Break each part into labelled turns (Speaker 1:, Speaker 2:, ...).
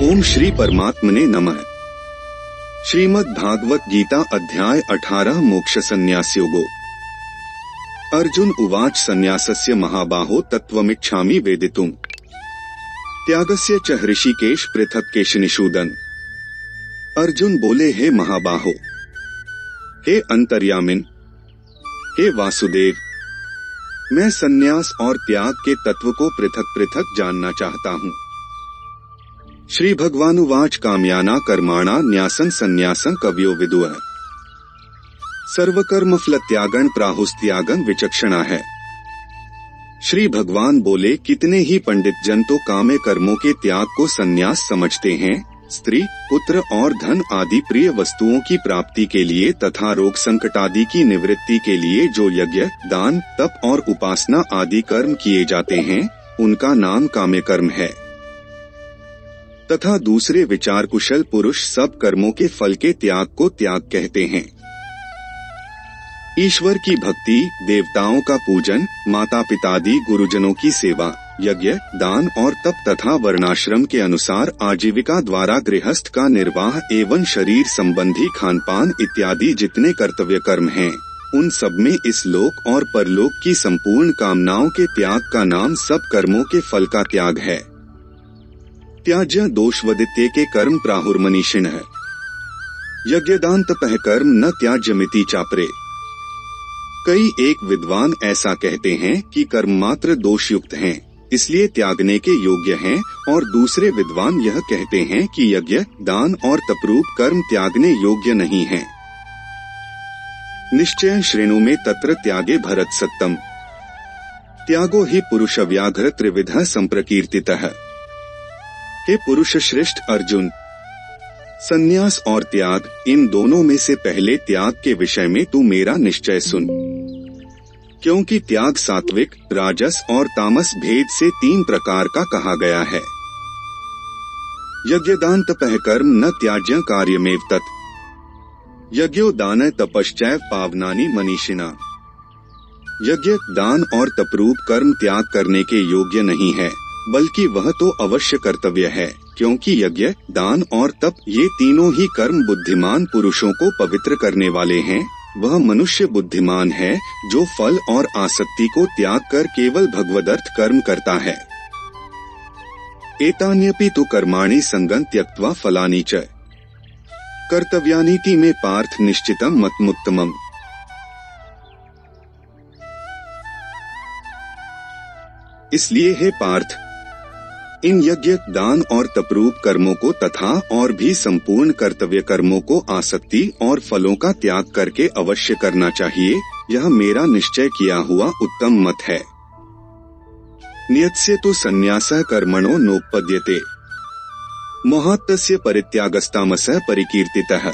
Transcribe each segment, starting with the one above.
Speaker 1: ओम श्री परमात्मने नमः। श्रीमद् भागवत गीता अध्याय 18 मोक्ष संन्यास योगो। अर्जुन उवाच संन्यासस्य महाबाहो तत्त्वमिच्छामि वेदितुम्। त्यागस्य च हृषिकेश पृथक् केशिनिषूदन। अर्जुन बोले, हे महाबाहो, हे अंतर्यामिन, हे वासुदेव, मैं संन्यास और त्याग के तत्व को पृथक पृथक जानना चाहता हूँ। श्री भगवानुवाच काम्याना कर्माणा न्यासं संन्यासं कवयो विदुः। सर्वकर्मफल त्यागन प्राहुस्त्यागं विचक्षणा है। श्री भगवान बोले, कितने ही पंडित जन तो काम्य कर्मों के त्याग को संन्यास समझते हैं। स्त्री, पुत्र और धन आदि प्रिय वस्तुओं की प्राप्ति के लिए तथा रोग संकट आदि की निवृत्ति के लिए जो यज्ञ, दान, तप और उपासना आदि कर्म किए जाते हैं, उनका नाम काम्य कर्म है। तथा दूसरे विचार कुशल पुरुष सब कर्मों के फल के त्याग को त्याग कहते हैं। ईश्वर की भक्ति, देवताओं का पूजन, माता पितादि गुरुजनों की सेवा, यज्ञ, दान और तप तथा वर्णाश्रम के अनुसार आजीविका द्वारा गृहस्थ का निर्वाह एवं शरीर संबंधी खानपान इत्यादि जितने कर्तव्य कर्म हैं, उन सब में इस लोक और परलोक की संपूर्ण कामनाओं के त्याग का नाम सब कर्मों के फल का त्याग है। त्याज्य दोषवदित्य के कर्म प्राहुर्मनीषिण है। यज्ञदान तपः कर्म न त्याज्यमिति चापरे। कई एक विद्वान ऐसा कहते हैं कि कर्म मात्र दोषयुक्त हैं, इसलिए त्यागने के योग्य हैं, और दूसरे विद्वान यह कहते हैं कि यज्ञ, दान और तपरूप कर्म त्यागने योग्य नहीं हैं। निश्चय श्रेणु में तत्र त्यागे भरत सत्तम। त्यागो ही पुरुष व्याघ्र त्रिविध संप्रकीर्तितः। हे पुरुष श्रेष्ठ अर्जुन, संन्यास और त्याग, इन दोनों में से पहले त्याग के विषय में तू मेरा निश्चय सुन। क्योंकि त्याग सात्विक, राजस और तामस भेद से 3 प्रकार का कहा गया है। यज्ञदान तपः कर्म न त्याज्य कार्यमेव तत्। यज्ञो दान तपश्चैव पावनानि मनीषिणा। यज्ञ, दान और तपरूप कर्म त्याग करने के योग्य नहीं है, बल्कि वह तो अवश्य कर्तव्य है, क्योंकि यज्ञ, दान और तप ये तीनों ही कर्म बुद्धिमान पुरुषों को पवित्र करने वाले हैं। वह मनुष्य बुद्धिमान है जो फल और आसक्ति को त्याग कर केवल भगवदर्थ कर्म करता है। एतान्यपि तु कर्माणि संगं त्यक्त्वा फलानि च कर्तव्यानीति में पार्थ निश्चितम मतमुत्तमम्। इसलिए हे पार्थ, इन यज्ञ, दान और तपरूप कर्मों को तथा और भी संपूर्ण कर्तव्य कर्मों को आसक्ति और फलों का त्याग करके अवश्य करना चाहिए। यह मेरा निश्चय किया हुआ उत्तम मत है। नियत्स्य तु संन्यासः कर्मणो नोपपद्यते मोहात्तस्य परित्यागस्तामसः परिकीर्तितः।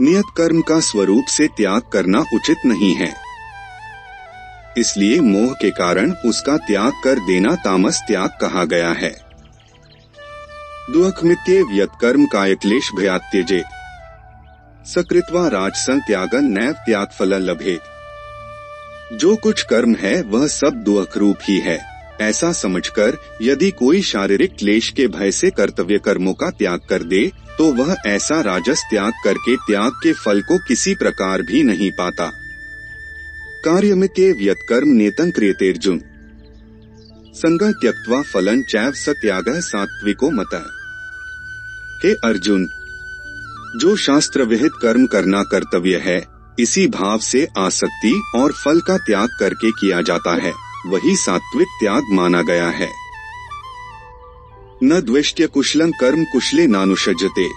Speaker 1: नियत कर्म का स्वरूप से त्याग करना उचित नहीं है, इसलिए मोह के कारण उसका त्याग कर देना तामस त्याग कहा गया है। दुःखमित्येव यत्कर्म कायक्लेश भयात् त्यजेत् सकृत्वा राजसं त्यागं नैव त्यागफलं लभेत्। जो कुछ कर्म है वह सब दुःख रूप ही है। ऐसा समझकर यदि कोई शारीरिक क्लेश के भय से कर्तव्य कर्मों का त्याग कर दे, तो वह ऐसा राजस त्याग करके त्याग के फल को किसी प्रकार भी नहीं पाता। कार्यमित्येव यत्कर्म नेतं क्रियतेर्जुन संगं त्यक्त्वा फलं चैव स त्यागः सात्विको मतः। हे अर्जुन, जो शास्त्र विहित कर्म करना कर्तव्य है, इसी भाव से आसक्ति और फल का त्याग करके किया जाता है, वही सात्विक त्याग माना गया है। न द्वेष्ट्य कुशलं कर्म कुशले नानुषज्यते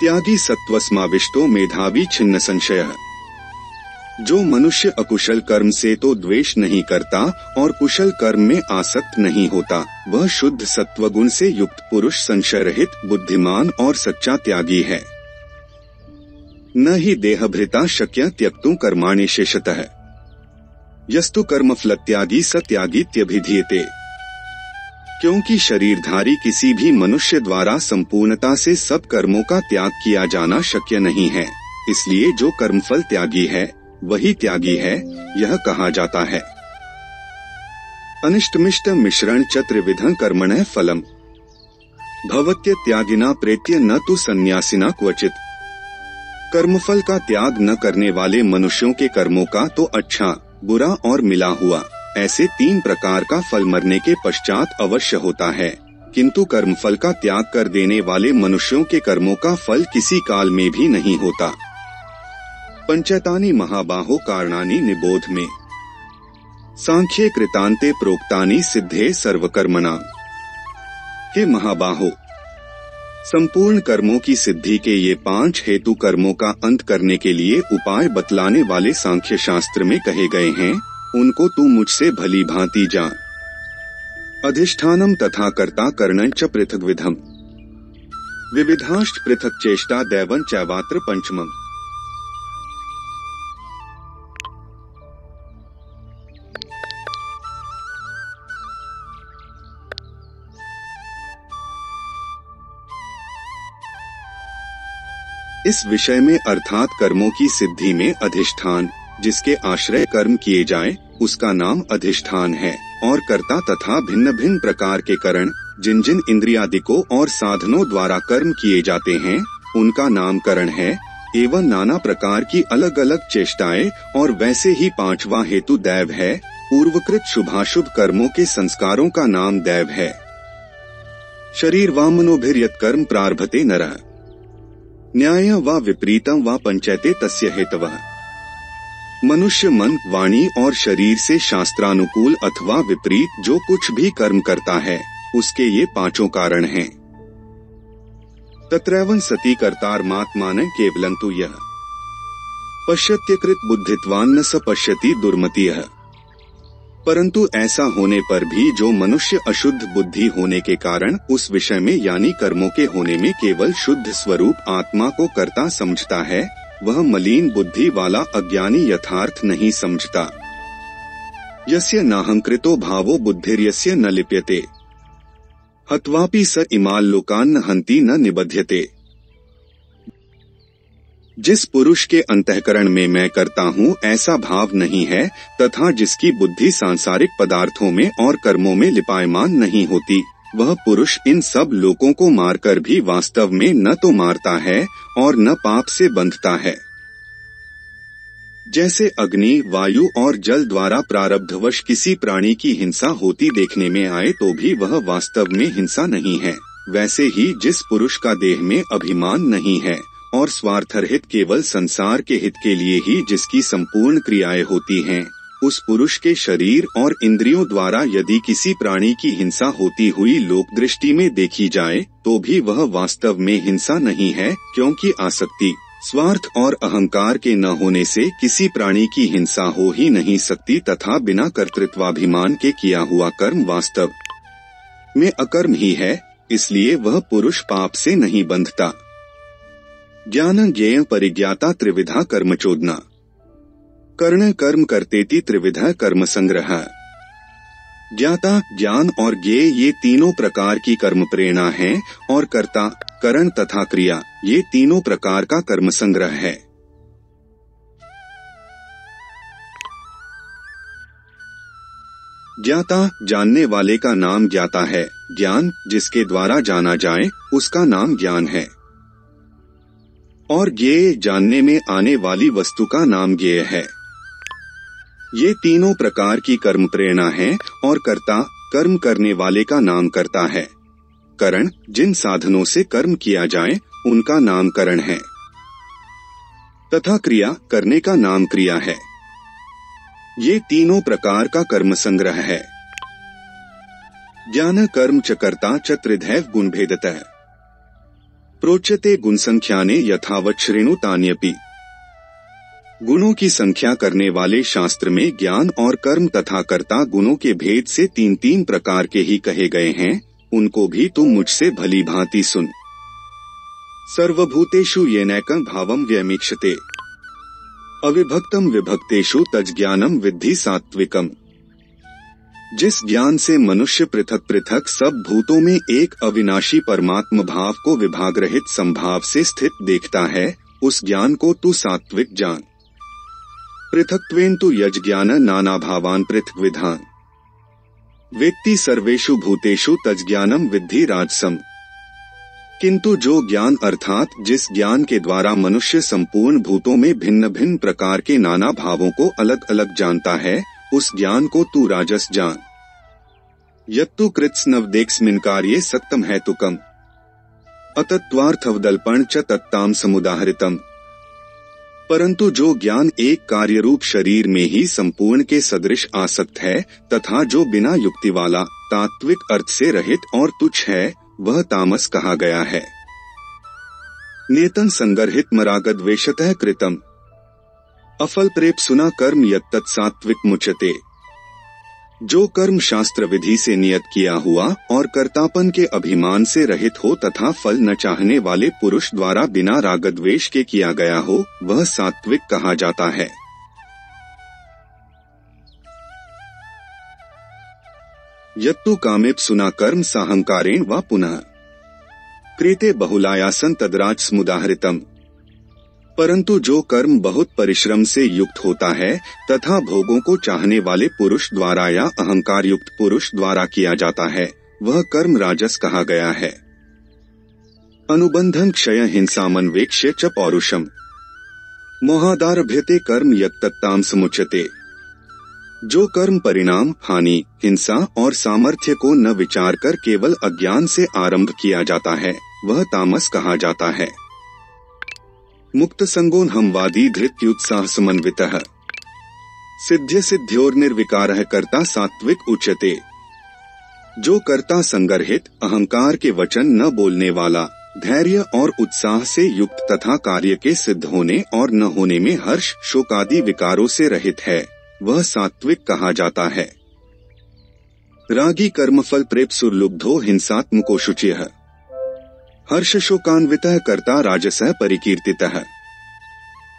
Speaker 1: त्यागी सत्वस्माविष्टो मेधावी छिन्न संशयः। जो मनुष्य अकुशल कर्म से तो द्वेष नहीं करता और कुशल कर्म में आसक्त नहीं होता, वह शुद्ध सत्वगुण से युक्त पुरुष संशय रहित, बुद्धिमान और सच्चा त्यागी है। न ही देहभृता शक्य त्यक्तुं कर्माणि शेषतः यस्तु कर्मफल त्यागी स त्यागीत्यभिधीयते। क्योंकि शरीरधारी किसी भी मनुष्य द्वारा संपूर्णता से सब कर्मों का त्याग किया जाना शक्य नहीं है, इसलिए जो कर्मफल त्यागी है वही त्यागी है, यह कहा जाता है। अनिष्टमिष्ट मिश्रण च त्रिविधं कर्मणः फलम् भवत्यत्यागिना प्रेत्य न तु सन्यासिना क्वचित। कर्मफल का त्याग न करने वाले मनुष्यों के कर्मों का तो अच्छा, बुरा और मिला हुआ ऐसे 3 प्रकार का फल मरने के पश्चात अवश्य होता है, किंतु कर्मफल का त्याग कर देने वाले मनुष्यों के कर्मों का फल किसी काल में भी नहीं होता। पंचैतानि महाबाहो कारणानि निबोध में सांख्ये कृतान्ते प्रोक्तानि सिद्धे सर्वकर्मणां। हे महाबाहो, संपूर्ण कर्मों की सिद्धि के ये 5 हेतु कर्मों का अंत करने के लिए उपाय बतलाने वाले सांख्य शास्त्र में कहे गए हैं, उनको तू मुझसे भली भांति जान। अधिष्ठानम तथा कर्ता करणं च पृथग्विधम् विविधाश्च पृथक चेष्टा दैवं चैवात्र पंचमम्। इस विषय में अर्थात कर्मों की सिद्धि में अधिष्ठान, जिसके आश्रय कर्म किए जाएं, उसका नाम अधिष्ठान है, और कर्ता तथा भिन्न भिन्न प्रकार के करण, जिन जिन इंद्रियादिकों और साधनों द्वारा कर्म किए जाते हैं, उनका नाम करण है, एवं नाना प्रकार की अलग अलग चेष्टाएं और वैसे ही 5वां हेतु दैव है। पूर्वकृत शुभाशुभ कर्मों के संस्कारों का नाम दैव है। शरीर वा मनोभिर्यत् कर्म प्रारभते नरः न्याय वा विपरीतम वा पंचैते तस्य हेतवः। मनुष्य मन, वाणी और शरीर से शास्त्रानुकूल अथवा विपरीत जो कुछ भी कर्म करता है, उसके ये 5 कारण हैं। तत्रैवं सति कर्तारमात्मानं केवलं तु यः पश्यत्यकृत बुद्धित्वान् न स पश्यति दुर्मतिः। परंतु ऐसा होने पर भी जो मनुष्य अशुद्ध बुद्धि होने के कारण उस विषय में यानी कर्मों के होने में केवल शुद्ध स्वरूप आत्मा को कर्ता समझता है, वह मलिन बुद्धि वाला अज्ञानी यथार्थ नहीं समझता। यस्य नाहंकृतो भावो बुद्धिर्यस्य न लिप्यते हत्वापि स इमाल लोकान् न हन्ति न निबध्यते। जिस पुरुष के अंतःकरण में मैं करता हूँ ऐसा भाव नहीं है, तथा जिसकी बुद्धि सांसारिक पदार्थों में और कर्मों में लिपायमान नहीं होती, वह पुरुष इन सब लोगों को मारकर भी वास्तव में न तो मारता है और न पाप से बंधता है। जैसे अग्नि, वायु और जल द्वारा प्रारब्धवश किसी प्राणी की हिंसा होती देखने में आए तो भी वह वास्तव में हिंसा नहीं है, वैसे ही जिस पुरुष का देह में अभिमान नहीं है और स्वार्थरहित केवल संसार के हित के लिए ही जिसकी संपूर्ण क्रियाएं होती हैं, उस पुरुष के शरीर और इंद्रियों द्वारा यदि किसी प्राणी की हिंसा होती हुई लोक दृष्टि में देखी जाए तो भी वह वास्तव में हिंसा नहीं है, क्योंकि आसक्ति, स्वार्थ और अहंकार के न होने से किसी प्राणी की हिंसा हो ही नहीं सकती, तथा बिना कर्तृत्वाभिमान के किया हुआ कर्म वास्तव में अकर्म ही है, इसलिए वह पुरुष पाप से नहीं बंधता। ज्ञान ज्ञेय परिज्ञाता त्रिविधा कर्मचोदना कर्ण कर्म कर्तेति त्रिविधा कर्म संग्रह। ज्ञाता, ज्ञान और ज्ञेय ये तीनों प्रकार की कर्म प्रेरणा है, और कर्ता, करण तथा क्रिया ये तीनों प्रकार का कर्म संग्रह है। ज्ञाता, जानने वाले का नाम ज्ञाता है। ज्ञान, जिसके द्वारा जाना जाए उसका नाम ज्ञान है। और ज्ञेय, जानने में आने वाली वस्तु का नाम ज्ञेय है। ये तीनों प्रकार की कर्म प्रेरणा है, और कर्ता, कर्म करने वाले का नाम कर्ता है। करण, जिन साधनों से कर्म किया जाए उनका नाम करण है, तथा क्रिया, करने का नाम क्रिया है। ये तीनों प्रकार का कर्म संग्रह है। ज्ञान कर्म च कर्ता च त्रिधैव गुणभेदतः प्रोच्यते गुण संख्याने यथावत् श्रेणु तान्यपि। गुणों की संख्या करने वाले शास्त्र में ज्ञान और कर्म तथा कर्ता गुणों के भेद से 3 प्रकार के ही कहे गए हैं, उनको भी तुम मुझसे भली भांति सुन। सर्वभूतेषु येनैकं भावं व्यमीक्षते अविभक्तम विभक्तेषु तज्ज्ञानम विद्धि सात्विकम। जिस ज्ञान से मनुष्य पृथक पृथक सब भूतों में एक अविनाशी परमात्म भाव को विभाग रहित संभाव से स्थित देखता है, उस ज्ञान को तू सात्विक जान। पृथक्त्वेन तु यज्ज्ञान नाना भावान पृथक्विधान वेत्ति सर्वेषु भूतेषु तज्ज्ञानम विद्धि राजसम। किंतु जो ज्ञान अर्थात जिस ज्ञान के द्वारा मनुष्य संपूर्ण भूतों में भिन्न भिन्न प्रकार के नाना भावों को अलग अलग जानता है, उस ज्ञान को तू राजस जान। यत्तु कृत्स्नवदेक्स्मिन् कार्ये सक्तम है तुकम अतत्वार्थवदल्पण च तत्ताम समुदाहरितम। परंतु जो ज्ञान एक कार्य रूप शरीर में ही संपूर्ण के सदृश आसक्त है तथा जो बिना युक्ति वाला, तात्विक अर्थ से रहित और तुच्छ है, वह तामस कहा गया है। नेतन संगर्हित मरागद्वेषतः कृतम अफल प्रेप सुना कर्म यत्तत् सात्विक मुच्यते। जो कर्म शास्त्र विधि से नियत किया हुआ और कर्तापन के अभिमान से रहित हो तथा फल न चाहने वाले पुरुष द्वारा बिना रागद्वेष के किया गया हो, वह सात्विक कहा जाता है। यत्तु कामेप सुना कर्म साहंकारेण वा पुनः क्रियते बहुलायासन तद्राज समुदाहरितम। परंतु जो कर्म बहुत परिश्रम से युक्त होता है तथा भोगों को चाहने वाले पुरुष द्वारा या अहंकार युक्त पुरुष द्वारा किया जाता है, वह कर्म राजस कहा गया है। अनुबंधन क्षय हिंसामन्वेक्ष्य च पौरुषम मोहादारभ्यते कर्म यत्तत्ताम समुच्यते। जो कर्म परिणाम, हानि, हिंसा और सामर्थ्य को न विचार कर केवल अज्ञान से आरंभ किया जाता है, वह तामस कहा जाता है। मुक्त संगोन हमवादी धृत्युत्साह समन्वितः सिद्ध्य सिद्ध्योर्निर्विकारः कर्ता सात्विक उच्यते। जो कर्ता संगरहित, अहंकार के वचन न बोलने वाला, धैर्य और उत्साह से युक्त तथा कार्य के सिद्ध होने और न होने में हर्ष शोक आदि विकारों से रहित है, वह सात्विक कहा जाता है। रागी कर्मफल प्रेप्सुर्लुब्धो हिंसात्मको शुचिः हर्ष शोकान्वितः कर्ता राजसः परिकीर्तितः।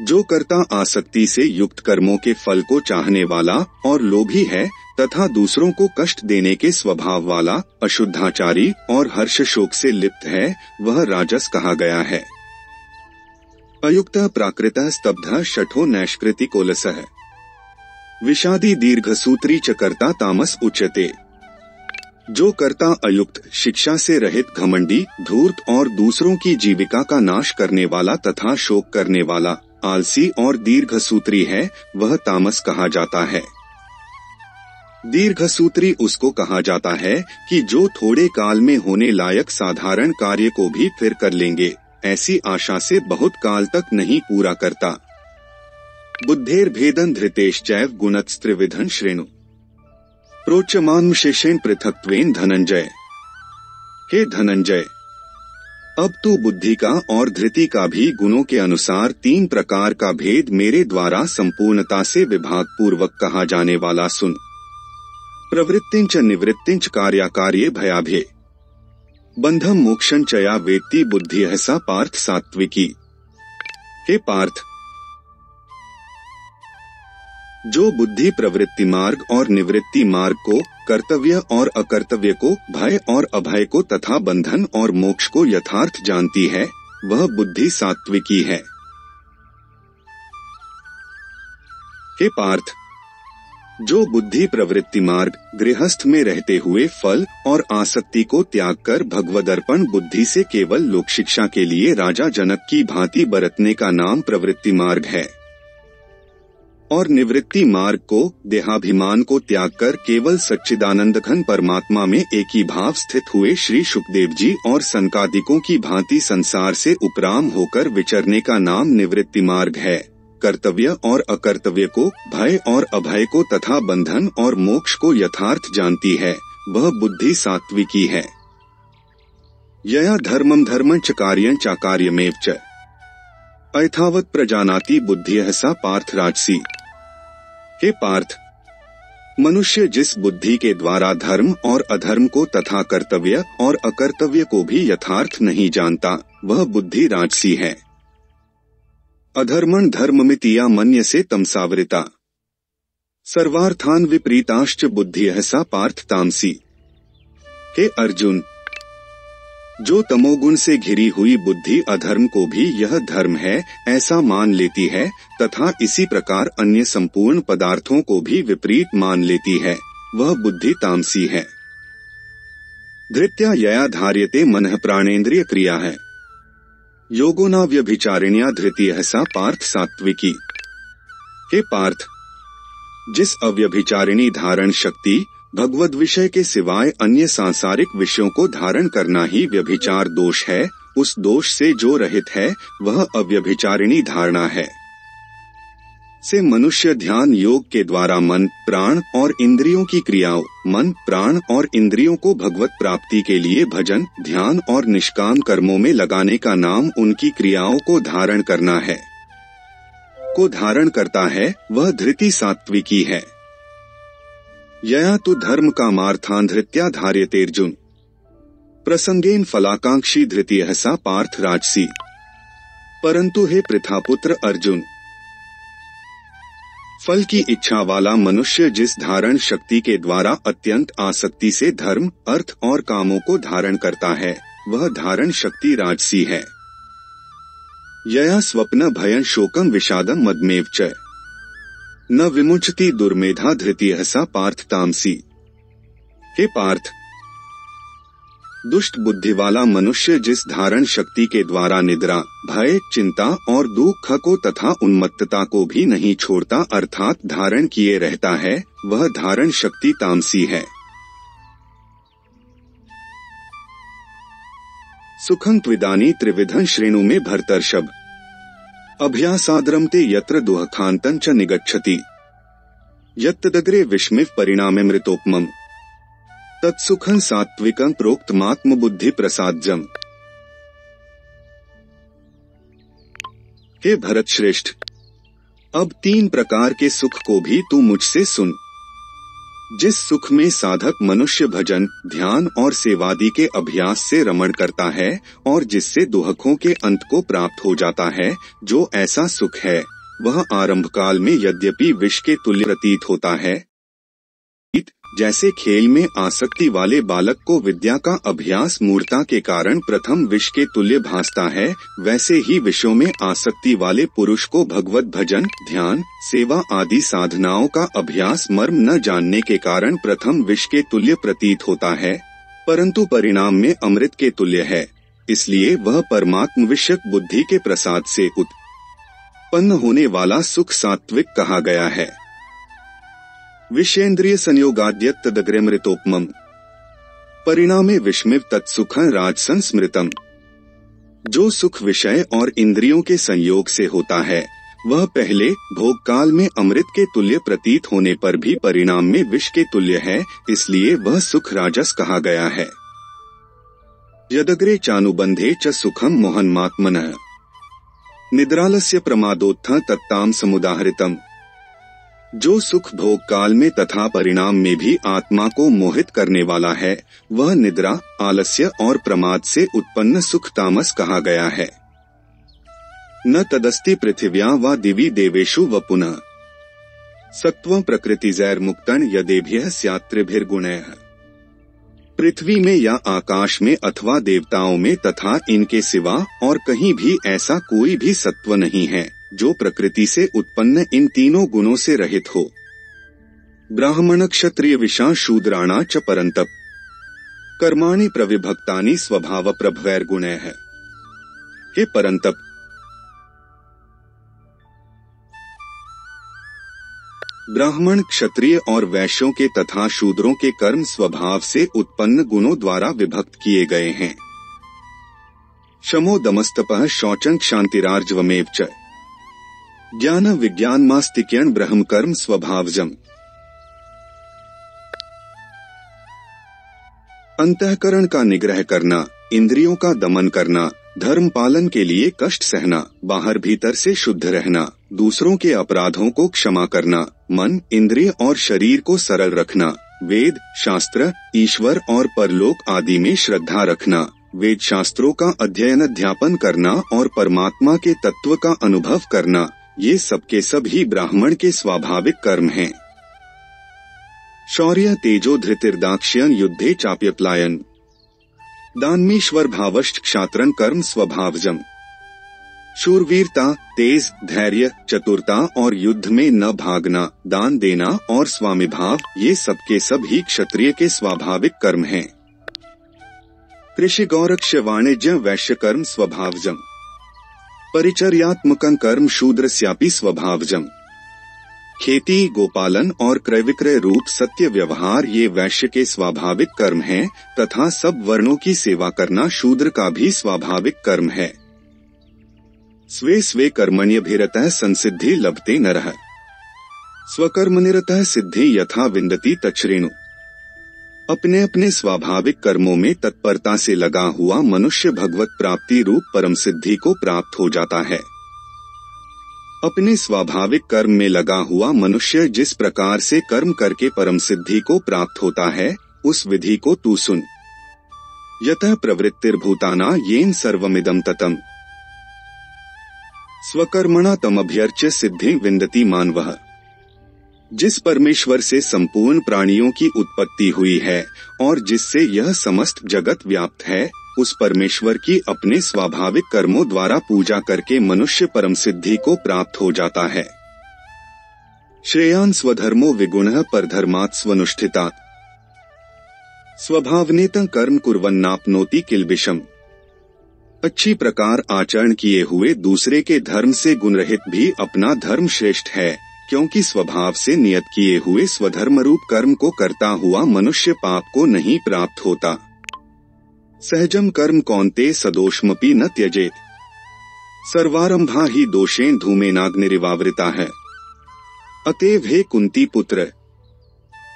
Speaker 1: जो कर्ता आसक्ति से युक्त कर्मों के फल को चाहने वाला और लोभी है तथा दूसरों को कष्ट देने के स्वभाव वाला, अशुद्धाचारी और हर्ष शोक से लिप्त है, वह राजस कहा गया है। अयुक्तः प्राकृतः स्तब्धः शठो नैष्कृतिकोलसः विषादी दीर्घसूत्री च कर्ता तामस उच्यते। जो कर्ता अयुक्त, शिक्षा से रहित, घमंडी, धूर्त और दूसरों की जीविका का नाश करने वाला तथा शोक करने वाला, आलसी और दीर्घसूत्री है, वह तामस कहा जाता है। दीर्घसूत्री उसको कहा जाता है कि जो थोड़े काल में होने लायक साधारण कार्य को भी फिर कर लेंगे, ऐसी आशा से बहुत काल तक नहीं पूरा करता। बुद्धेर्भेदं धृतेश्चैव गुणत्स्त्रिविधं श्रेणु प्रोच्यमानं शेषेण पृथक्त्वेन धनंजय। हे धनंजय, अब तू बुद्धि का और धृति का भी गुणों के अनुसार 3 प्रकार का भेद मेरे द्वारा संपूर्णता से विभाग पूर्वक कहा जाने वाला सुन। प्रवृत्तिंच निवृत्तिंच कार्याकार्ये भयाभये बंधम मोक्षं च या वेत्ति बुद्धिः सा पार्थ सात्विकी। हे पार्थ, जो बुद्धि प्रवृत्ति मार्ग और निवृत्ति मार्ग को, कर्तव्य और अकर्तव्य को, भय और अभय को तथा बंधन और मोक्ष को यथार्थ जानती है, वह बुद्धि सात्विकी है। हे पार्थ, जो बुद्धि प्रवृत्ति मार्ग, गृहस्थ में रहते हुए फल और आसक्ति को त्याग कर भगवदर्पण बुद्धि से केवल लोक शिक्षा के लिए राजा जनक की भांति बरतने का नाम प्रवृत्ति मार्ग है, और निवृत्ति मार्ग को, देहाभिमान को त्याग कर केवल सच्चिदानंद घन परमात्मा में एक ही भाव स्थित हुए श्री शुकदेव जी और सनकादिकों की भांति संसार से उपराम होकर विचरने का नाम निवृत्ति मार्ग है। कर्तव्य और अकर्तव्य को, भय और अभय को तथा बंधन और मोक्ष को यथार्थ जानती है, वह बुद्धि सात्विकी है। यया धर्मं धर्मंच कार्यं चाकार्यमेव च अयथावत प्रजानाति बुद्धिः सा पार्थ राजसी। हे पार्थ, मनुष्य जिस बुद्धि के द्वारा धर्म और अधर्म को तथा कर्तव्य और अकर्तव्य को भी यथार्थ नहीं जानता, वह बुद्धि राजसी है। अधर्मं धर्ममिति या मन्यसे तमसावृता सर्वार्थान विपरीताश्च बुद्धिः सा पार्थ तामसी। हे अर्जुन, जो तमोगुण से घिरी हुई बुद्धि अधर्म को भी यह धर्म है ऐसा मान लेती है तथा इसी प्रकार अन्य संपूर्ण पदार्थों को भी विपरीत मान लेती है, वह बुद्धि तामसी है। धृत्या यया धार्यते मनः प्राणेन्द्रिय क्रिया है। योगो न व्यभिचारिण्या धृतियः सा पार्थ सात्विकी। हे पार्थ, जिस अव्यभिचारिणी धारण शक्ति भगवद विषय के सिवाय अन्य सांसारिक विषयों को धारण करना ही व्यभिचार दोष है, उस दोष से जो रहित है वह अव्यभिचारिणी धारणा है। से मनुष्य ध्यान योग के द्वारा मन, प्राण और इंद्रियों की क्रियाओं, मन, प्राण और इंद्रियों को भगवत प्राप्ति के लिए भजन, ध्यान और निष्काम कर्मों में लगाने का नाम उनकी क्रियाओं को धारण करना है। को धारण करता है वह धृति सात्विकी है। यया तु धर्म कामार्थान् धृत्या धार्यतेर्जुन। प्रसंगेन फलाकांक्षी धृतियः सा पार्थ राजसी। परंतु हे पृथापुत्र अर्जुन, फल की इच्छा वाला मनुष्य जिस धारण शक्ति के द्वारा अत्यंत आसक्ति से धर्म, अर्थ और कामों को धारण करता है वह धारण शक्ति राजसी है। यया स्वप्न भयं शोकं विषादं मदमेव च न विमुच्यति दुर्मेधा धृतियः सा पार्थ तामसी। हे पार्थ, दुष्ट बुद्धि वाला मनुष्य जिस धारण शक्ति के द्वारा निद्रा, भय, चिंता और दुख को तथा उन्मत्तता को भी नहीं छोड़ता अर्थात धारण किए रहता है वह धारण शक्ति तामसी है। सुखं त्विदानी त्रिविधं श्रेणु में भर्तर्षभ। अभ्यासाद्रमते यत्र दुःखान्तं च निगच्छति यत्तदग्रे विस्मित परिणामे मृतोपमम् तत्सुखं सात्विकं प्रोक्तमात्म बुद्धि प्रसादजम्। हे भरत श्रेष्ठ, अब 3 प्रकार के सुख को भी तू मुझसे सुन। जिस सुख में साधक मनुष्य भजन, ध्यान और सेवादि के अभ्यास से रमण करता है और जिससे दुहकों के अंत को प्राप्त हो जाता है, जो ऐसा सुख है वह आरंभ काल में यद्यपि विष के तुल्य प्रतीत होता है, जैसे खेल में आसक्ति वाले बालक को विद्या का अभ्यास मूर्ता के कारण प्रथम विष के तुल्य भासता है, वैसे ही विषयों में आसक्ति वाले पुरुष को भगवत भजन, ध्यान, सेवा आदि साधनाओं का अभ्यास मर्म न जानने के कारण प्रथम विष के तुल्य प्रतीत होता है, परंतु परिणाम में अमृत के तुल्य है। इसलिए वह परमात्म विषयक बुद्धि के प्रसाद से उत्पन्न होने वाला सुख सात्विक कहा गया है। विषयेन्द्रिय संयोगाद्य तदग्रमृतोपमम् परिणामे विस्मित तत्सुखं राजसं स्मृतम्। जो सुख विषय और इंद्रियों के संयोग से होता है वह पहले भोग काल में अमृत के तुल्य प्रतीत होने पर भी परिणाम में विष के तुल्य है, इसलिए वह सुख राजस कहा गया है। यदग्रे चानुबंधे च सुखम मोहन्मात्मनः निद्रालस्य प्रमादोत्थ तत्ताम समुदाहृतम्। जो सुख भोग काल में तथा परिणाम में भी आत्मा को मोहित करने वाला है वह निद्रा, आलस्य और प्रमाद से उत्पन्न सुख तामस कहा गया है। न तदस्ति पृथिव्यां वा दिवि देवेषु वपुनः सत्वं प्रकृतिजैर्मुक्तं यदेभ्यः स्यात्रिभिर्गुणैः। पृथ्वी में या आकाश में अथवा देवताओं में तथा इनके सिवा और कहीं भी ऐसा कोई भी सत्व नहीं है जो प्रकृति से उत्पन्न इन तीनों गुणों से रहित हो। ब्राह्मण क्षत्रिय विषा शूद्राणा च परंतप कर्माणि प्रविभक्तानि स्वभाव प्रभवैर्गुणैः। हे परंतप, ब्राह्मण, क्षत्रिय और वैश्यों के तथा शूद्रों के कर्म स्वभाव से उत्पन्न गुणों द्वारा विभक्त किए गए हैं। शमो दमस्तपः शौचं क्षान्तिरार्जवमेव च ज्ञान विज्ञान मास्तिक्यं ब्रह्म कर्म स्वभावजम्। अंतःकरण का निग्रह करना, इंद्रियों का दमन करना, धर्म पालन के लिए कष्ट सहना, बाहर भीतर से शुद्ध रहना, दूसरों के अपराधों को क्षमा करना, मन, इंद्रिय और शरीर को सरल रखना, वेद, शास्त्र, ईश्वर और परलोक आदि में श्रद्धा रखना, वेद शास्त्रों का अध्ययन अध्यापन करना और परमात्मा के तत्व का अनुभव करना, ये सबके सब ही ब्राह्मण के स्वाभाविक कर्म हैं। शौर्य, तेजो, धृतिर्दाक्ष्यं युद्धे चाप्यप्लायन दानमीश्वर भावश्च क्षात्रं कर्म स्वभावजम्। शूरवीरता, तेज धैर्य, चतुरता और युद्ध में न भागना, दान देना और स्वामिभाव, ये सबके सब ही क्षत्रिय के स्वाभाविक कर्म हैं। कृषि गौरक्ष वाणिज्य वैश्य कर्म स्वभावजम, परिचर्यात्मकं कर्म शूद्रस्यापि स्वभावजम। खेती, गोपालन और क्रय विक्रय रूप सत्य व्यवहार ये वैश्य के स्वाभाविक कर्म हैं तथा सब वर्णों की सेवा करना शूद्र का भी स्वाभाविक कर्म है। स्वे स्वे कर्मण्यभिरतः संसिद्धि लभते नरः, स्वकर्मनिरतः सिद्धि यथा विन्दति तच्छृणु। अपने अपने स्वाभाविक कर्मों में तत्परता से लगा हुआ मनुष्य भगवत प्राप्ति रूप परम सिद्धि को प्राप्त हो जाता है। अपने स्वाभाविक कर्म में लगा हुआ मनुष्य जिस प्रकार से कर्म करके परम सिद्धि को प्राप्त होता है, उस विधि को तू सुन। यतः प्रवृत्तिर्भूताना येन सर्वमिदं ततम्, स्वकर्मणा तमभ्यर्च्य सिद्धि विन्दति मानवः। जिस परमेश्वर से संपूर्ण प्राणियों की उत्पत्ति हुई है और जिससे यह समस्त जगत व्याप्त है, उस परमेश्वर की अपने स्वाभाविक कर्मों द्वारा पूजा करके मनुष्य परम सिद्धि को प्राप्त हो जाता है। श्रेयान् स्वधर्मो विगुणः परधर्मात् स्वनुष्ठितात्, स्वभावनेतं कर्म कुर्वन्नाप्नोति किल्बिषम्। अच्छी प्रकार आचरण किए हुए दूसरे के धर्म से गुणरहित भी अपना धर्म श्रेष्ठ है, क्योंकि स्वभाव से नियत किए हुए स्वधर्म रूप कर्म को करता हुआ मनुष्य पाप को नहीं प्राप्त होता। सहजम कर्म कौन्ते सदोषमपि न त्यजेत, सर्वारंभा ही दोषेण धूमेनाग्निरिवावृता है। अतएव हे कुंती पुत्र,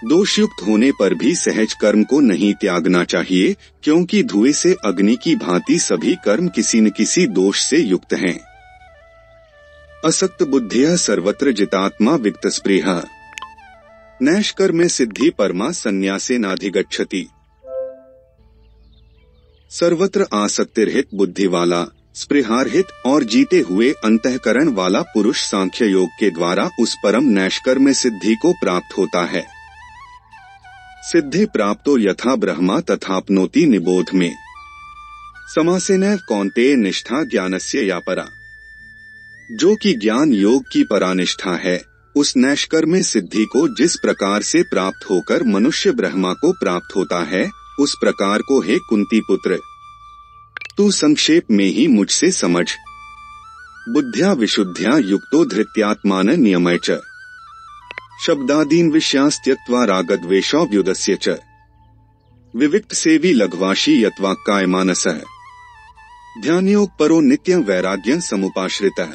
Speaker 1: दोषयुक्त होने पर भी सहज कर्म को नहीं त्यागना चाहिए, क्योंकि धुएं से अग्नि की भांति सभी कर्म किसी न किसी दोष से युक्त हैं। असक्त बुद्धिया सर्वत्र जितात्मा विक्तस्पृहा, नैष्कर्म्य सिद्धि परमा संन्यासेनाधिगच्छति। सर्वत्र आसक्तिरहित बुद्धि वाला, स्पृहारहित और जीते हुए अंतःकरण वाला पुरुष सांख्य योग के द्वारा उस परम नैष्कर्म्य सिद्धि को प्राप्त होता है। सिद्धि प्राप्तो यथा ब्रह्मा तथाप्नोति निबोध में, समासेनैव कौन्तेय निष्ठा ज्ञानस्य या परा। जो कि ज्ञान योग की परानिष्ठा है, उस नैष्कर्म्य सिद्धि को जिस प्रकार से प्राप्त होकर मनुष्य ब्रह्मा को प्राप्त होता है, उस प्रकार को हे कुंती पुत्र, तू संक्षेप में ही मुझसे समझ। बुद्ध्या विशुद्ध्या युक्तो धृत्यात्मान नियमय च, शब्दादीन विषयांस्त्यक्त्वा रागद्वेषाव्युदस्य च, विविक्त सेवी लघ्वाशी यत्वाक्काय मानसः, ध्यानयोग परो नित्यं वैराग्यं समुपाश्रितः।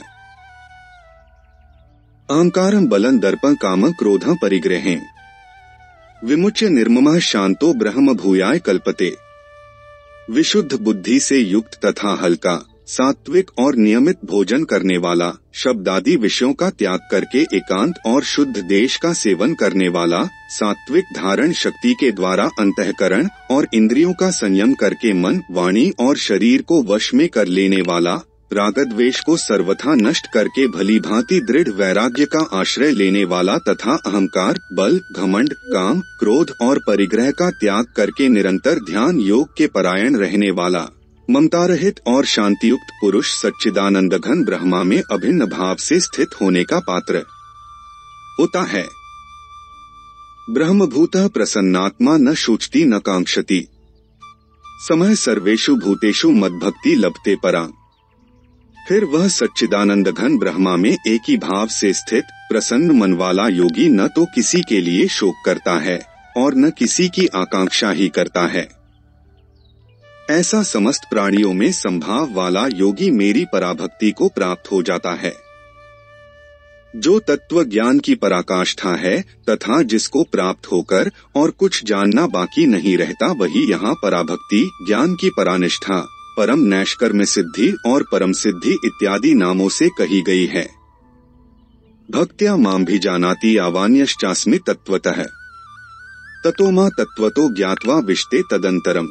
Speaker 1: अहंकारं बलं दर्पं कामं क्रोधं परिग्रहेण, विमुच्य निर्ममः शांतो ब्रह्म भूयाय कल्पते। विशुद्ध बुद्धि से युक्त तथा हल्का, सात्विक और नियमित भोजन करने वाला, शब्दादि विषयों का त्याग करके एकांत और शुद्ध देश का सेवन करने वाला, सात्विक धारण शक्ति के द्वारा अंतःकरण और इंद्रियों का संयम करके मन, वाणी और शरीर को वश में कर लेने वाला, रागद्वेष को सर्वथा नष्ट करके भली भांति दृढ़ वैराग्य का आश्रय लेने वाला तथा अहंकार, बल, घमंड, काम, क्रोध और परिग्रह का त्याग करके निरंतर ध्यान योग के परायण रहने वाला, ममता रहित और शांतियुक्त पुरुष सच्चिदानंद घन ब्रह्मा में अभिन्न भाव से स्थित होने का पात्र होता है। ब्रह्मभूतः प्रसन्नात्मा न शोचति न कांक्षति, समः सर्वेषु भूतेषु मद्भक्ति लभते परा। फिर वह सच्चिदानंद घन ब्रह्मा में एक ही भाव से स्थित प्रसन्न मन वाला योगी न तो किसी के लिए शोक करता है और न किसी की आकांक्षा ही करता है। ऐसा समस्त प्राणियों में संभाव वाला योगी मेरी पराभक्ति को प्राप्त हो जाता है। जो तत्व ज्ञान की पराकाष्ठा है तथा जिसको प्राप्त होकर और कुछ जानना बाकी नहीं रहता, वही यहाँ पराभक्ति, ज्ञान की परानिष्ठा, परम नैष्कर्म्य सिद्धि और परम सिद्धि इत्यादि नामों से कही गई है। भक्त्या मां भी जानाति आवान्यश्चास्मि तत्वतः, ततो मां तत्वतो ज्ञात्वा विष्टे तदंतरम।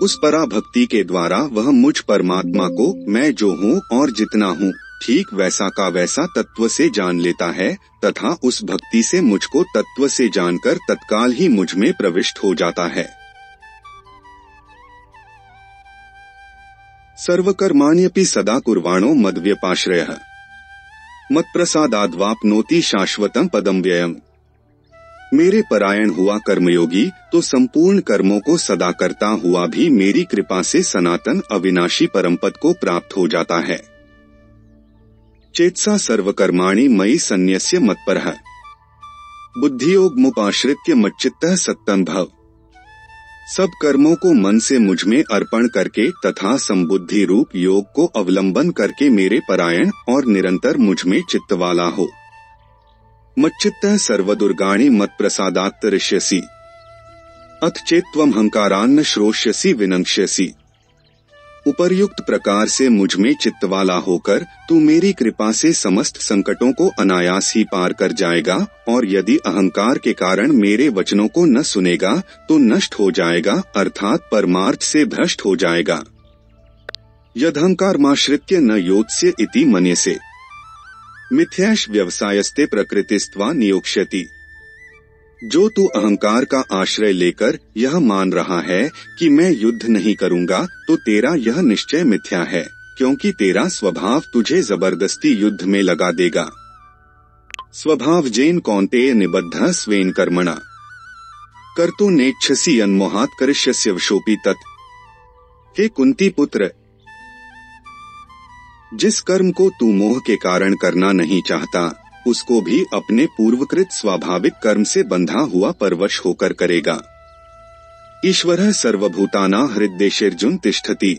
Speaker 1: उस पराभक्ति के द्वारा वह मुझ परमात्मा को मैं जो हूँ और जितना हूँ ठीक वैसा का वैसा तत्व से जान लेता है तथा उस भक्ति से मुझको तत्व से जानकर तत्काल ही मुझ में प्रविष्ट हो जाता है। सर्वकर्माण्यपि सदा कुर्वाणो मद्व्यपाश्रयः मत्प्रसादाद्वाप्नोति शाश्वतं पदं व्ययम्। मेरे परायण हुआ कर्मयोगी तो संपूर्ण कर्मों को सदा करता हुआ भी मेरी कृपा से सनातन अविनाशी परम पद को प्राप्त हो जाता है। चेतसा सर्वकर्माणि मयि सन्न्यस्य मत्परः बुद्धियोगमुपाश्रित्य मच्चित्तः सत्तं भव। सब कर्मों को मन से मुझ में अर्पण करके तथा संबुद्धि रूप योग को अवलंबन करके मेरे परायण और निरंतर मुझ में चित्त वाला हो। मच्चित्तः सर्वदुर्गाणि मत्प्रसादात्तरिष्यसि अथ चेत्त्वम् हंकारान्न श्रोष्यसि विनङ्क्ष्यसि। उपर्युक्त प्रकार से मुझ में चित्त वाला होकर तू मेरी कृपा से समस्त संकटों को अनायास ही पार कर जाएगा, और यदि अहंकार के कारण मेरे वचनों को न सुनेगा तो नष्ट हो जाएगा, अर्थात परमार्थ से भ्रष्ट हो जाएगा। यदहंकारमाश्रित्य न योत्स्य इति मन्यसे मिथ्याश व्यवसायस्ते प्रकृतिस्त्वा नियोक्ष्यति। जो तू अहंकार का आश्रय लेकर यह मान रहा है कि मैं युद्ध नहीं करूंगा, तो तेरा यह निश्चय मिथ्या है, क्योंकि तेरा स्वभाव तुझे जबरदस्ती युद्ध में लगा देगा। स्वभाव जेन कौन्तेय निबद्धः स्वेन कर्मणा कर्तु नेच्छसि यन्मोहात् करिष्यस्य वशोऽपि तत्। हे कुंती पुत्र, जिस कर्म को तू मोह के कारण करना नहीं चाहता उसको भी अपने पूर्वकृत स्वाभाविक कर्म से बंधा हुआ परवश होकर करेगा। ईश्वरः सर्वभूतानां हृद्देशेऽर्जुन तिष्ठति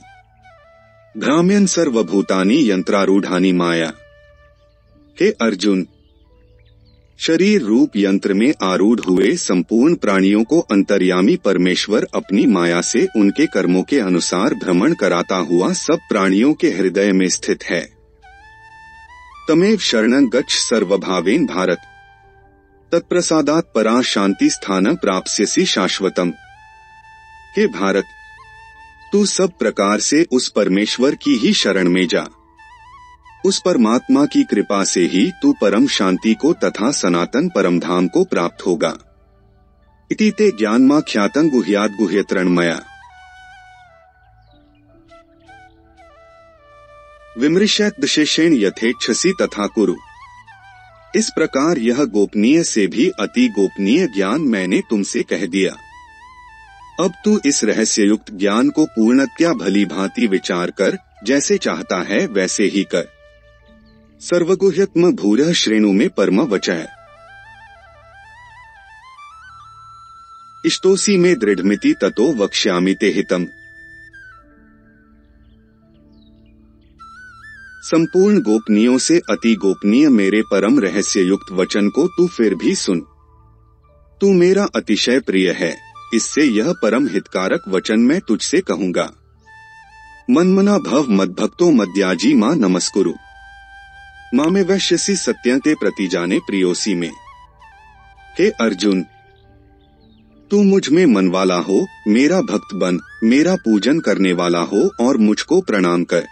Speaker 1: भ्राम्यन् सर्वभूतानि यंत्रारूढ़ानि माया। हे अर्जुन, शरीर रूप यंत्र में आरूढ़ हुए संपूर्ण प्राणियों को अंतर्यामी परमेश्वर अपनी माया से उनके कर्मों के अनुसार भ्रमण कराता हुआ सब प्राणियों के हृदय में स्थित है। तमेव शरणं गच्छ सर्वभावेन भारत तत्प्रसादात् परा शांति स्थानं प्राप्स्यसि शाश्वतम्। हे भारत, तू सब प्रकार से उस परमेश्वर की ही शरण में जा। उस परमात्मा की कृपा से ही तू परम शांति को तथा सनातन परम धाम को प्राप्त होगा। इति ते ज्ञानमाख्यातं गुह्यात् गुह्यतरणमया विमृश्यत विशेषेण यथेच्छसि तथा कुरु। इस प्रकार यह गोपनीय से भी अति गोपनीय ज्ञान मैंने तुमसे कह दिया। अब तू इस रहस्ययुक्त ज्ञान को पूर्णतया भली भांति विचार कर जैसे चाहता है वैसे ही कर। सर्वगुह्यत्म भूरः श्रेणु में परम वचः इष्टोसी में दृढ़मिति ततो वक्ष्यामि ते हितम्। संपूर्ण गोपनीयों से अति गोपनीय मेरे परम रहस्य युक्त वचन को तू फिर भी सुन। तू मेरा अतिशय प्रिय है, इससे यह परम हितकारक वचन मैं तुझसे कहूंगा। मन्मना भव मद्भक्तो मद्याजी मां नमस्कुरु मामे वैश्यसि सत्यंते प्रतिजाने प्रियोसी में। हे अर्जुन, तू मुझ में मन वाला हो, मेरा भक्त बन, मेरा पूजन करने वाला हो और मुझको प्रणाम कर।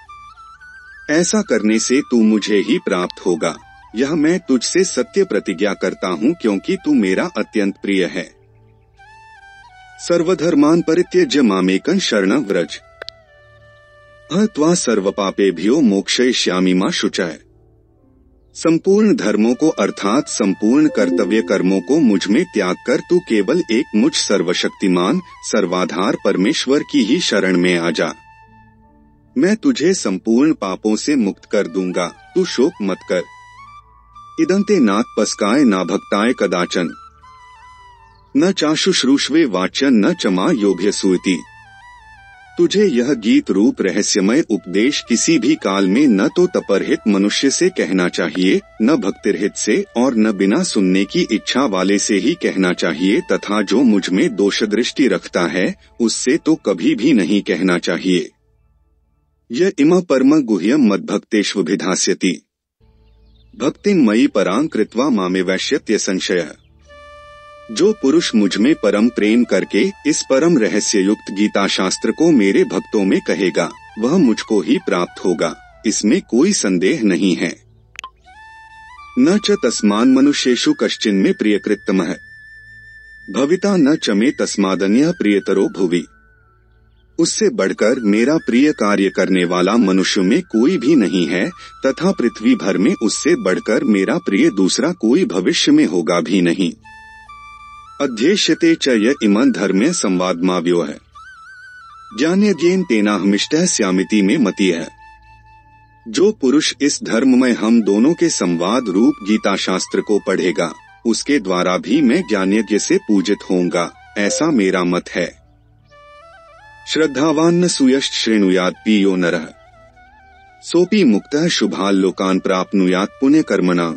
Speaker 1: ऐसा करने से तू मुझे ही प्राप्त होगा। यह मैं तुझसे सत्य प्रतिज्ञा करता हूँ, क्योंकि तू मेरा अत्यंत प्रिय है। सर्वधर्मान् परित्यज्य मामेकं शरणं व्रज त्वा सर्वपापेभ्यो मोक्षयिष्यामि मा शुचः। संपूर्ण धर्मों को अर्थात संपूर्ण कर्तव्य कर्मों को मुझ में त्याग कर तू केवल एक मुझ सर्वशक्तिमान सर्वाधार परमेश्वर की ही शरण में आ जा। मैं तुझे संपूर्ण पापों से मुक्त कर दूंगा, तू शोक मत कर। इदंते नात्पस्काय ना भक्ताय कदाचन न चाशुश्रूष्वे वाचन न चमा योभ्यसूति। तुझे यह गीत रूप रहस्यमय उपदेश किसी भी काल में न तो तपरहित मनुष्य से कहना चाहिए, न भक्तिरहित से और न बिना सुनने की इच्छा वाले से ही कहना चाहिए, तथा जो मुझ में दोष दृष्टि रखता है उससे तो कभी भी नहीं कहना चाहिए। यह इमा परम गुह्यम मद्भक्तेष्वभिधास्यति भक्तिं मयि परां कृत्वा मामे वैश्यत्य संशय। जो पुरुष मुझ में परम प्रेम करके इस परम रहस्य युक्त गीता शास्त्र को मेरे भक्तों में कहेगा, वह मुझको ही प्राप्त होगा, इसमें कोई संदेह नहीं है। न च तस्मान् मनुष्येषु कश्चिन् मे प्रियकृत्तमः भविता न च मे तस्मादन्यः प्रियतरो भुवि। उससे बढ़कर मेरा प्रिय कार्य करने वाला मनुष्य में कोई भी नहीं है, तथा पृथ्वी भर में उससे बढ़कर मेरा प्रिय दूसरा कोई भविष्य में होगा भी नहीं। अध्येष्यते च य इमं धर्म्य संवादमाव्यो है ज्ञान्यज्ञेन तेनाहमिष्टः स्यामिति में मति है। जो पुरुष इस धर्म में हम दोनों के संवाद रूप गीता शास्त्र को पढ़ेगा, उसके द्वारा भी मैं ज्ञानयज्ञ से पूजित होऊंगा, ऐसा मेरा मत है। श्रद्धावान सुयश्च श्रेणुयात् पीयो नरः सोपि मुक्तः शुभान् लोकान् प्राप्नुयात् पुण्य कर्मणा।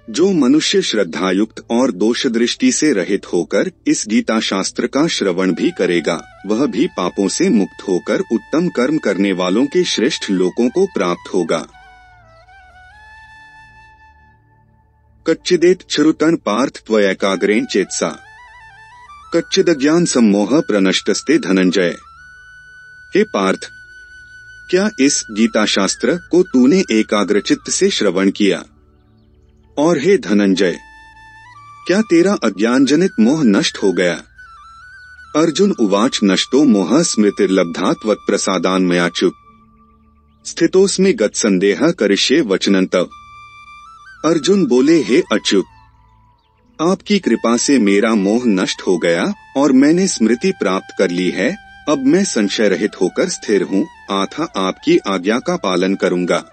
Speaker 1: जो मनुष्य श्रद्धायुक्त और दोष दृष्टि से रहित होकर इस गीता शास्त्र का श्रवण भी करेगा, वह भी पापों से मुक्त होकर उत्तम कर्म करने वालों के श्रेष्ठ लोकों को प्राप्त होगा। कच्चिदेत श्रुतन पार्थ त्वयैकाग्रेण चेतसा कच्चिदज्ञान सम्मोह प्रनष्टस्ते धनंजय। हे पार्थ, क्या इस गीता शास्त्र को तूने एकाग्रचित्त से श्रवण किया? और हे धनंजय, क्या तेरा अज्ञान जनित मोह नष्ट हो गया? अर्जुन उवाच नष्टो मोह स्मृतिर्लब्धा त्वत्प्रसादान्मयाच्युत स्थितोस्मि गतसंदेह करिष्ये वचनं तव। अर्जुन बोले, हे अच्युत, आपकी कृपा से मेरा मोह नष्ट हो गया और मैंने स्मृति प्राप्त कर ली है। अब मैं संशय रहित होकर स्थिर हूँ, अतः आपकी आज्ञा का पालन करूँगा।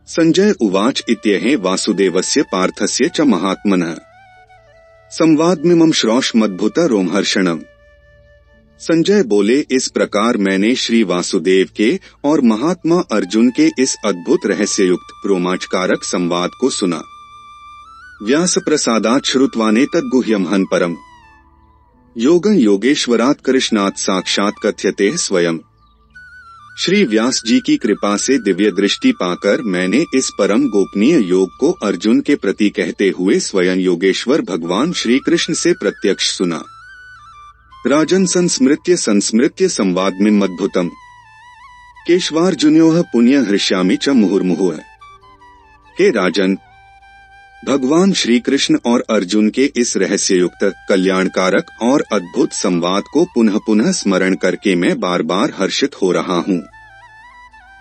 Speaker 1: संजय उवाच इत्येह वासुदेवस्य पार्थस्य च महात्मनः संवादमिमं श्रौषमद्भुत रोमहर्षणम्। संजय बोले, इस प्रकार मैंने श्री वासुदेव के और महात्मा अर्जुन के इस अद्भुत रहस्ययुक्त रोमांचकारक संवाद को सुना। व्यास प्रसादात् श्रुत्वाने तद्गुह्यम हन परम योगं योगेश्वरात् कृष्णात् साक्षात् कथ्यते स्वयं। श्री व्यास जी की कृपा से दिव्य दृष्टि पाकर मैंने इस परम गोपनीय योग को अर्जुन के प्रति कहते हुए स्वयं योगेश्वर भगवान श्री कृष्ण से प्रत्यक्ष सुना। राजन संस्मृत्य संवादमिम अद्भुतम केशवार्जुन्योः पुण्य हृष्यामि च मुहुर्मुहुः। हे राजन, भगवान श्री कृष्ण और अर्जुन के इस रहस्ययुक्त कल्याणकारक और अद्भुत संवाद को पुनः पुनः स्मरण करके मैं बार बार हर्षित हो रहा हूँ।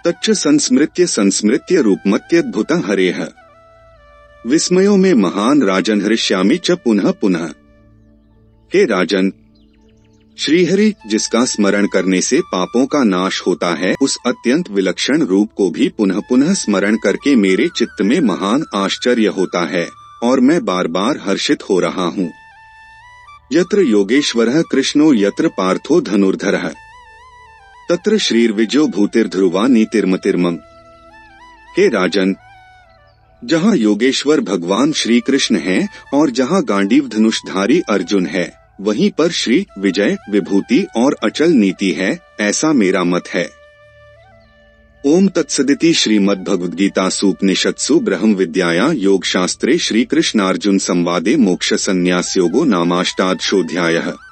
Speaker 1: तच्च संस्मृत्य रूपमत्यद्भुत हरेह विस्मयों में महान राजन हृष्यामि च पुनः पुनः। हे राजन, श्रीहरि जिसका स्मरण करने से पापों का नाश होता है, उस अत्यंत विलक्षण रूप को भी पुनः पुनः स्मरण करके मेरे चित्त में महान आश्चर्य होता है और मैं बार बार हर्षित हो रहा हूँ। यत्र योगेश्वरः कृष्णो यत्र पार्थो धनुर्धरः तत्र श्रीर्विजयो भूतिर्ध्रुवा नीतिर्मतिर्मम। हे राजन, जहाँ योगेश्वर भगवान श्री कृष्ण है और जहाँ गांडीव धनुषधारी अर्जुन है, वहीं पर श्री विजय विभूति और अचल नीति है, ऐसा मेरा मत है। ओम तत्सदिति श्रीमद्भगवद्गीतासूपनिषत्सु ब्रह्म विद्यायां योग शास्त्रे श्री कृष्णार्जुन संवादे मोक्ष संन्यास योगो नामाष्टादशोऽध्यायः।